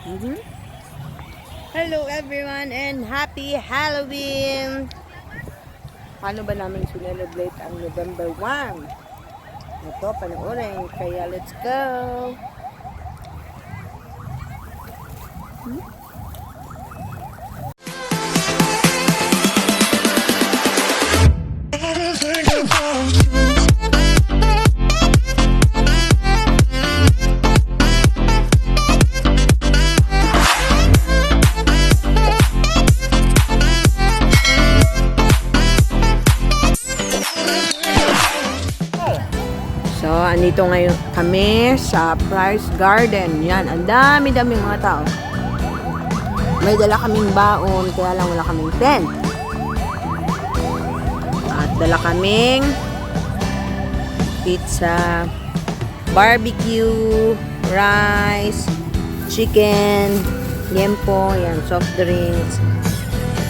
Mhm. Hello everyone and happy Halloween! Paano ba namin sinelebrate ang November 1? Ito, panoorin. Kaya let's go! So, andito ngayon kami sa Price Garden. Yan, ang dami-dami mga tao. May dala kaming baon, kaya lang wala kaming tent. At dala kaming pizza, barbecue, rice, chicken, liempo, yan, soft drinks,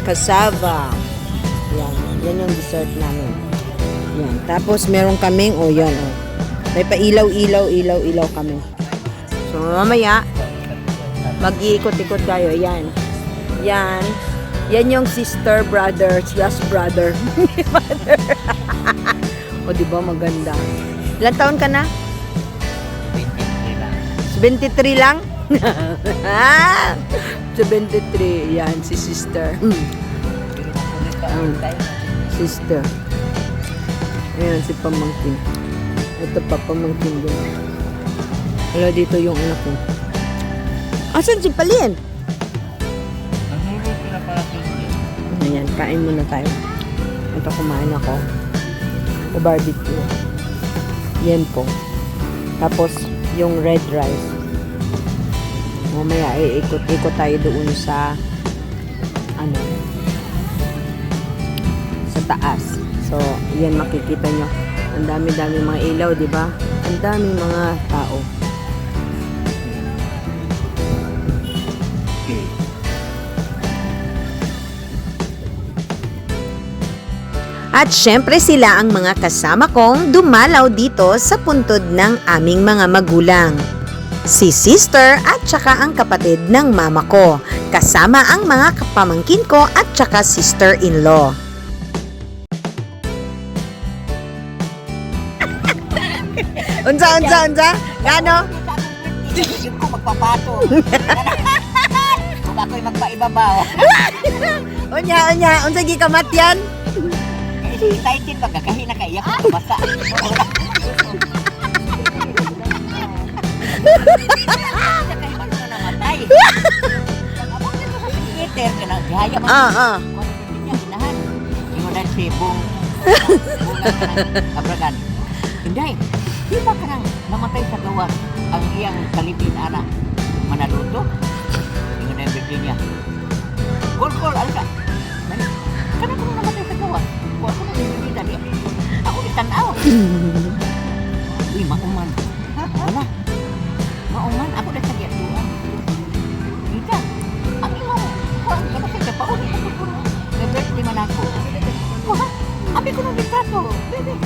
cassava. Yan yung dessert namin. Yan. Tapos meron kaming, yan, may pa-ilaw kami. So, mamaya, mag-iikot-ikot tayo. Yan. Yan yung sister, brother, just brother. O, diba maganda? Ilan taon ka na? 23 lang. 73. Yan, si sister. Sister. Ayan, si pamangkin. Ito pa, pamangkin din. Wala dito yung anak ko. Asan si Palin? Ayan, kain muna tayo. Ito, kumain ako. O barbecue. Yan po. Tapos, yung red rice. Mamaya, ikot-ikot tayo doon sa sa taas. So, yan makikita nyo. Ang dami-dami mga ilaw, di ba? Ang daming mga tao. At syempre sila ang mga kasama kong dumalaw dito sa puntod ng aming mga magulang. Si sister at saka ang kapatid ng mama ko. Kasama ang mga kapamangkin ko at saka sister-in-law. Unsa? Gano? Yung ko magpapato. Kung ako'y magpaibabaw. Unsa gikamat yan? Excited magkakahina kaya ko basa. Kaya man na namatay. Peter ka na gaya mo. Hinahan. Yung dahil sibong. Abragan. Hindi. Di ba ka nang namatay sa gawas ang iyang kalipin anak manaluto? Yung na yung Virginia. Kol, alka. Kana ko namatay sa gawas. Kung ako nang bibigita niya. Ako itanaw. Uy, mauman. Wala. Mauman. Ako na sagya tuwa. Dita. Ang imo. Kuhaan ka na siya. Paulit ako po. May-birthday man ako. Kuhaan. Abi ko nang bigtato. Bebe.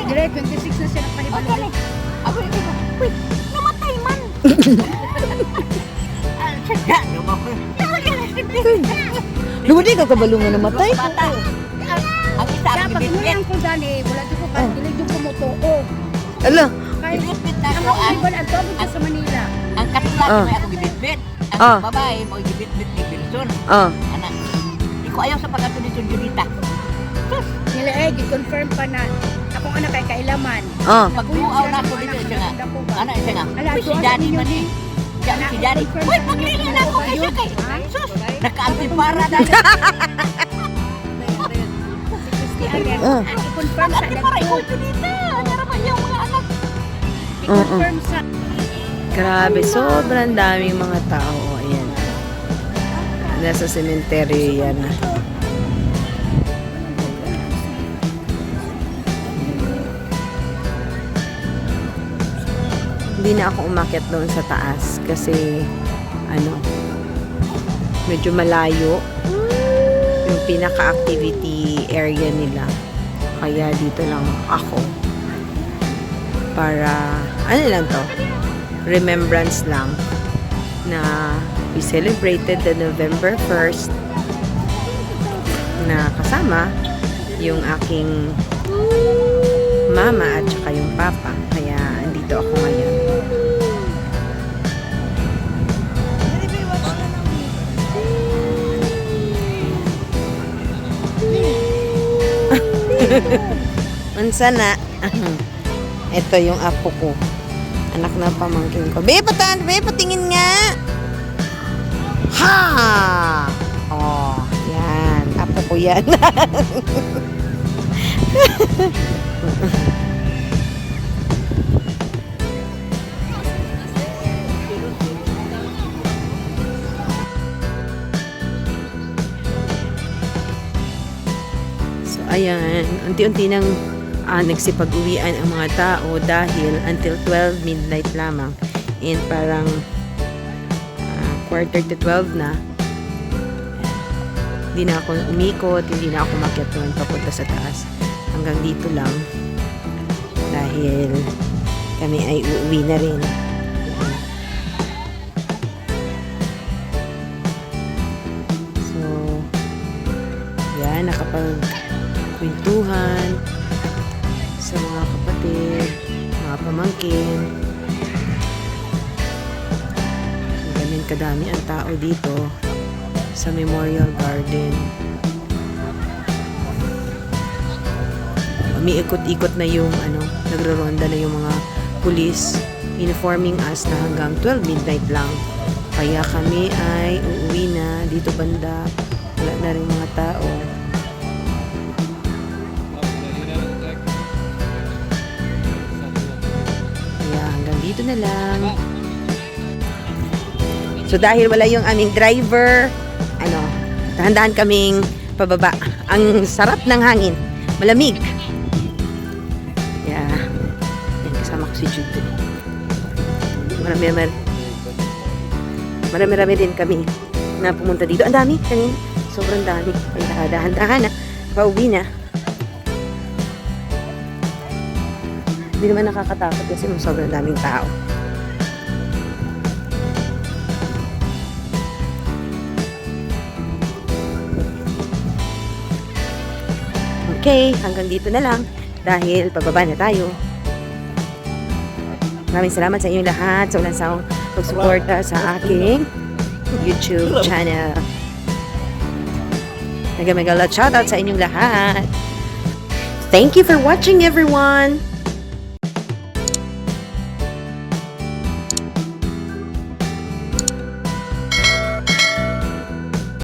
Dire, 26 na siya nagpahibalo. Ako yung iba. Uy, namatay man. Sadya, namatay. Lumudi ka kabalungan na matay? Bata. Ang isa Kaya ang pag bibit. ngayon ko dali, wala di ko kandilig yung kumutuo. Ala. Kaya Bibit na ang ako ang ibon ang tawag ko sa Manila. ang katulad Ah. may ako gibitbit. Ang Ah. babae mo gibitbit ni Wilson. Anak. Di ko ayaw sa pagkato ni Junjunita. Sus, Nila gi-confirm pa na akong anak kay kailaman. magbuaw na ako dito siya nga. Ano siya nga? Uy, si Daddy man eh. Siya si Daddy. Uy, pagkilin na ako kay siya kay. Sus, naka-antipara dahil. I-confirm sa Naka-antipara dagko. ikaw Junjunita. Naraman niya ang mga anak. I-confirm sa Grabe, sobrang daming mga tao. Ayan. Nasa sementeryo yan. Hindi na ako umakyat doon sa taas kasi medyo malayo yung pinaka-activity area nila. Kaya dito lang ako para ano lang to, remembrance lang na we celebrated the November 1st na kasama yung aking mama at saka yung papa. Kaya andito ako ngayon. Unsa na? Ito yung apo ko. Anak na pamangkin ko. Be, patingin nga! Ha! Oh, yan. Apo ko yan. So, ayan. Unti-unti nang nagsipag-uwian ang mga tao dahil until 12 midnight lamang. And parang quarter to 12 na. Hindi na ako umikot, hindi na ako makyat naman papunta sa taas. Hanggang dito lang. Dahil kami ay uuwi na rin. So, yan, nakapagkwentuhan sa mga kapatid, mga pamangkin. So, ganyan kadami ang tao dito sa Memorial Garden. Umiikot-ikot na yung nagroronda na yung mga pulis, informing us na hanggang 12 midnight lang. Kaya kami ay uuwi na dito banda. Wala na rin mga tao. Kaya hanggang dito na lang. So dahil wala yung aming driver, dahan-dahan kaming pababa. Ang sarap ng hangin. Malamig. Yeah. Yan, kasama ko si Jude. Marami din kami na pumunta dito. Ang dami kanina. Sobrang dami. Kaya dahan-dahan na. Pauwi na. Hindi naman nakakatakot kasi sobrang daming tao. Okay, hanggang dito na lang dahil pababa na tayo. Maraming salamat sa inyong lahat sa walang sawang pagsuporta sa aking YouTube channel. Mega shoutout sa inyong lahat. Thank you for watching, everyone!